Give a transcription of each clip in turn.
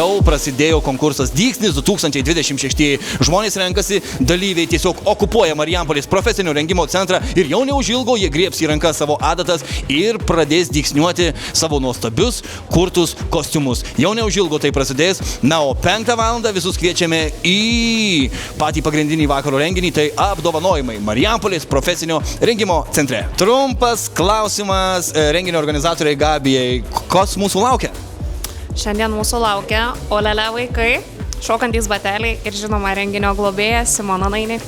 jau prasidėjo konkursas Dygsnis 2026. Žmonės renkasi, dalyviai tiesiog okupuoja Marijampolės profesinio rengimo centrą ir jau neužilgo jie griebs į rankas savo adatas ir pradės dygsniuoti savo nuostabius kurtus kostiumus. Jau neužilgo tai prasidės. Na, o 5 valandą visus kviečiame į patį pagrindinį vakaro renginį, tai apdovanojimai Marijampolės profesinio rengimo centre. Trumpas klausimas renginio organizatoriai Gabijai. Kas mūsų laukia? Šiandien mūsų laukia Olele vaikai, šokantys bateliai ir žinoma renginio globėja Simona Nainė.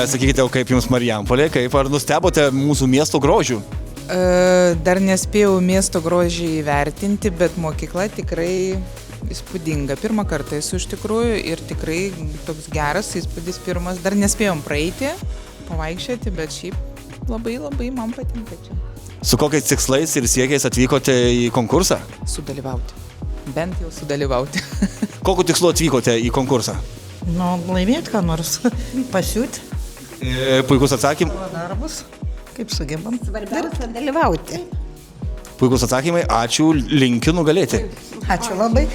Sakykite, o kaip jums Marijampolė, kaip ar nustebote mūsų miesto grožių? Dar nespėjau miesto grožį įvertinti, bet mokykla tikrai įspūdinga. Pirmą kartą esu iš tikrųjų ir tikrai toks geras įspūdis pirmas. Dar nespėjom praeiti, pavaikščioti, bet šiaip labai man patinka čia. Su kokiais tikslais ir siekiais atvykote į konkursą? Sudalyvauti. Bent jau sudalyvauti. Kokiu tikslu atvykote į konkursą? Nu, laimėti ką nors, pasiūti. Puikus atsakymai. Savo darbus, kaip sugebam. Svarbiausia dalyvauti. Puikus atsakymai, ačiū, linkiu nugalėti. Ačiū labai.